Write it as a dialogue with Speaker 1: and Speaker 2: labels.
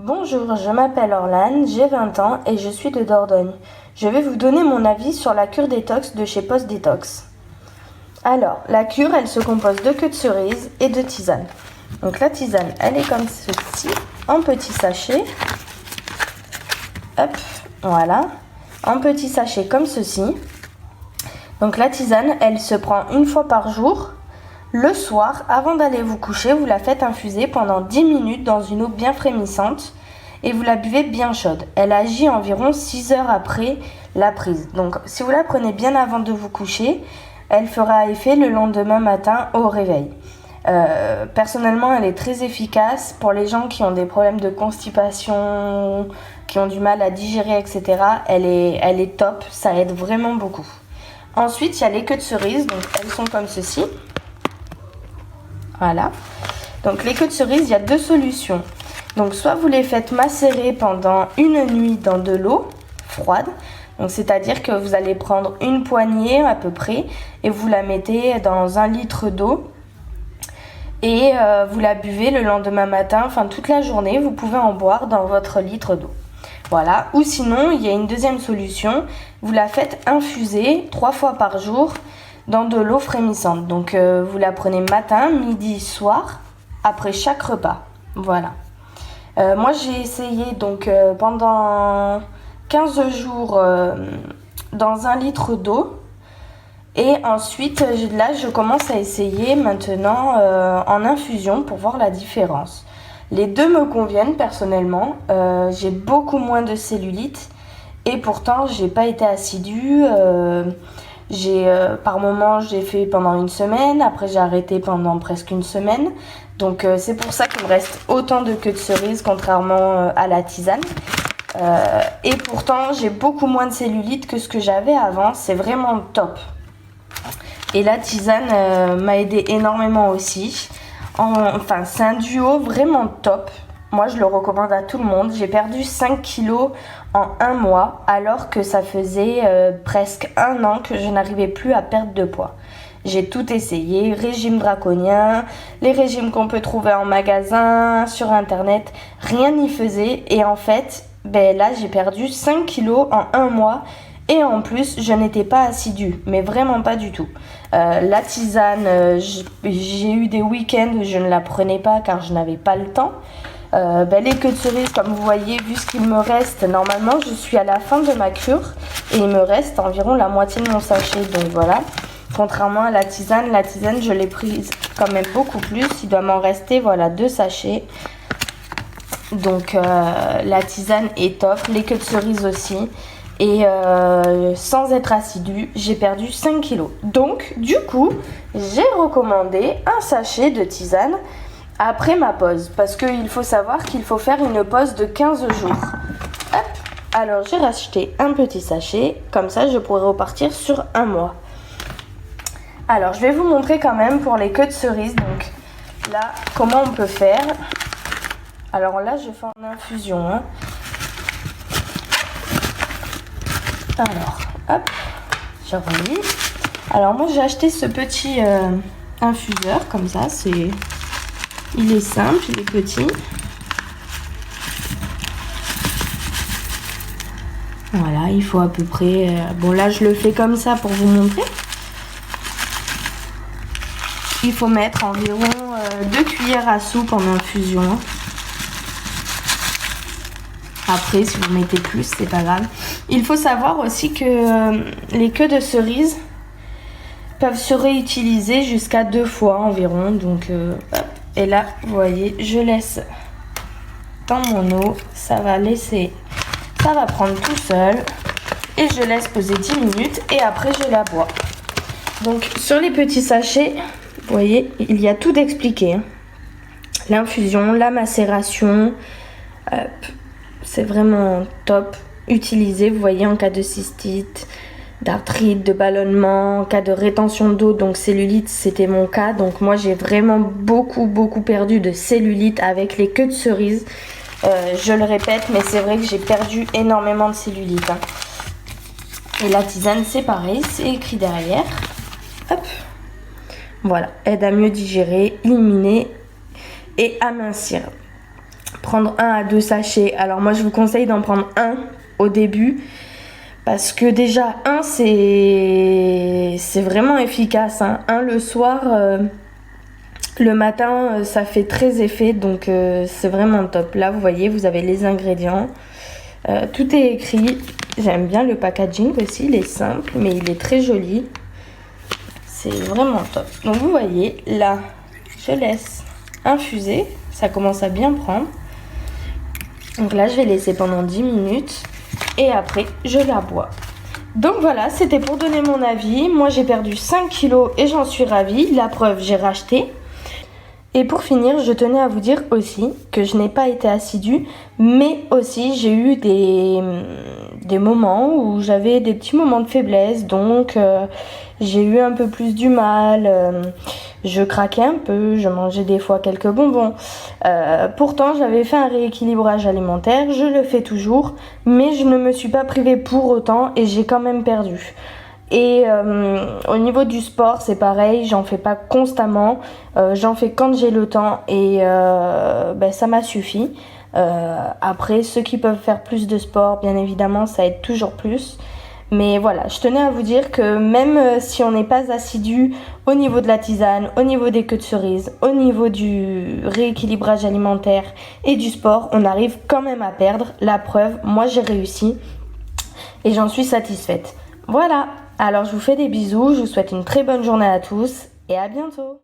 Speaker 1: Bonjour, je m'appelle Orlane, j'ai 20 ans et je suis de Dordogne. Je vais vous donner mon avis sur la cure détox de chez Post Détox. Alors, la cure, elle se compose de queue de cerise et de tisane. Donc la tisane, elle est comme ceci, en petit sachet. Hop, voilà, en petit sachet comme ceci. Donc la tisane, elle se prend une fois par jour. Le soir, avant d'aller vous coucher, vous la faites infuser pendant 10 minutes dans une eau bien frémissante et vous la buvez bien chaude. Elle agit environ 6 heures après la prise. Donc si vous la prenez bien avant de vous coucher, elle fera effet le lendemain matin au réveil. Personnellement, elle est très efficace pour les gens qui ont des problèmes de constipation, qui ont du mal à digérer, etc. Elle est top, ça aide vraiment beaucoup. Ensuite, il y a les queues de cerise, donc elles sont comme ceci. Voilà. Donc les queues de cerise, il y a deux solutions. Donc soit vous les faites macérer pendant une nuit dans de l'eau froide. Donc c'est-à-dire que vous allez prendre une poignée à peu près et vous la mettez dans 1 litre d'eau. Et vous la buvez le lendemain matin, enfin toute la journée, vous pouvez en boire dans votre litre d'eau. Voilà. Ou sinon, il y a une deuxième solution. Vous la faites infuser 3 fois par jour dans de l'eau frémissante. Donc vous la prenez matin, midi, soir, après chaque repas. Voilà. Moi j'ai essayé donc pendant 15 jours dans 1 litre d'eau. Et ensuite là je commence à essayer maintenant en infusion pour voir la différence. Les deux me conviennent personnellement. J'ai beaucoup moins de cellulite et pourtant j'ai pas été assidue. Par moment j'ai fait pendant 1 semaine, après j'ai arrêté pendant presque 1 semaine. Donc c'est pour ça qu'il me reste autant de queues de cerise contrairement à la tisane. Et pourtant j'ai beaucoup moins de cellulite que ce que j'avais avant, c'est vraiment top. Et la tisane m'a aidé énormément aussi. Enfin c'est un duo vraiment top. Moi je le recommande à tout le monde. J'ai perdu 5 kilos en 1 mois alors que ça faisait presque 1 an que je n'arrivais plus à perdre de poids. J'ai tout essayé, régime draconien, les régimes qu'on peut trouver en magasin, sur internet, rien n'y faisait. Et en fait, là j'ai perdu 5 kilos en 1 mois. Et en plus, je n'étais pas assidue, mais vraiment pas du tout. La tisane, j'ai eu des week-ends où je ne la prenais pas car je n'avais pas le temps. Les queues de cerise, comme vous voyez, vu ce qu'il me reste, normalement je suis à la fin de ma cure et il me reste environ la moitié de mon sachet, donc voilà. Contrairement à la tisane je l'ai prise quand même beaucoup plus, il doit m'en rester voilà 2 sachets. Donc la tisane est top, les queues de cerise aussi. Et sans être assidue, j'ai perdu 5 kilos. Donc du coup, j'ai recommandé un sachet de tisane après ma pause, parce qu'il faut savoir qu'il faut faire une pause de 15 jours. Hop. Alors j'ai racheté un petit sachet, comme ça je pourrai repartir sur 1 mois. Alors je vais vous montrer quand même pour les queues de cerise, donc là comment on peut faire. Alors là je fais en infusion. Alors hop, j'ai remis. Alors moi j'ai acheté ce petit infuseur comme ça, il est simple, il est petit. Voilà, il faut à peu près... bon là je le fais comme ça pour vous montrer. Il faut mettre environ 2 cuillères à soupe en infusion. Après si vous mettez plus, c'est pas grave. Il faut savoir aussi que les queues de cerise peuvent se réutiliser jusqu'à 2 fois environ. Donc hop. Et là, vous voyez, je laisse dans mon eau. Ça va prendre tout seul. Et je laisse poser 10 minutes. Et après, je la bois. Donc, sur les petits sachets, vous voyez, il y a tout expliqué. L'infusion, la macération. C'est vraiment top. Utilisé, vous voyez, en cas de cystite, d'arthrite, de ballonnement, en cas de rétention d'eau, donc cellulite, c'était mon cas. Donc moi j'ai vraiment beaucoup perdu de cellulite avec les queues de cerise. Je le répète, mais c'est vrai que j'ai perdu énormément de cellulite. Et la tisane c'est pareil, c'est écrit derrière. Hop. Voilà, aide à mieux digérer, éliminer et amincir. prendre 1 à 2 sachets. Alors moi je vous conseille d'en prendre un au début parce que déjà un c'est vraiment efficace, hein. Un le soir, le matin ça fait très effet, donc c'est vraiment top. Là vous voyez, vous avez les ingrédients, tout est écrit. J'aime bien le packaging aussi, il est simple mais il est très joli, c'est vraiment top. Donc vous voyez là, je laisse infuser, ça commence à bien prendre. Donc là je vais laisser pendant 10 minutes et après je la bois. Donc voilà, c'était pour donner mon avis. Moi j'ai perdu 5 kilos et j'en suis ravie. La preuve, j'ai racheté. Et pour finir, je tenais à vous dire aussi que je n'ai pas été assidue, mais aussi j'ai eu des moments où j'avais des petits moments de faiblesse, donc j'ai eu un peu plus du mal, je craquais un peu, je mangeais des fois quelques bonbons. Pourtant, j'avais fait un rééquilibrage alimentaire, je le fais toujours, mais je ne me suis pas privée pour autant et j'ai quand même perdu. Et au niveau du sport, c'est pareil, j'en fais pas constamment, j'en fais quand j'ai le temps et ça m'a suffi. Après, ceux qui peuvent faire plus de sport, bien évidemment, ça aide toujours plus. Mais voilà, je tenais à vous dire que même si on n'est pas assidu au niveau de la tisane, au niveau des queues de cerise, au niveau du rééquilibrage alimentaire et du sport, on arrive quand même à perdre. La preuve, moi j'ai réussi et j'en suis satisfaite. Voilà, alors je vous fais des bisous, je vous souhaite une très bonne journée à tous et à bientôt.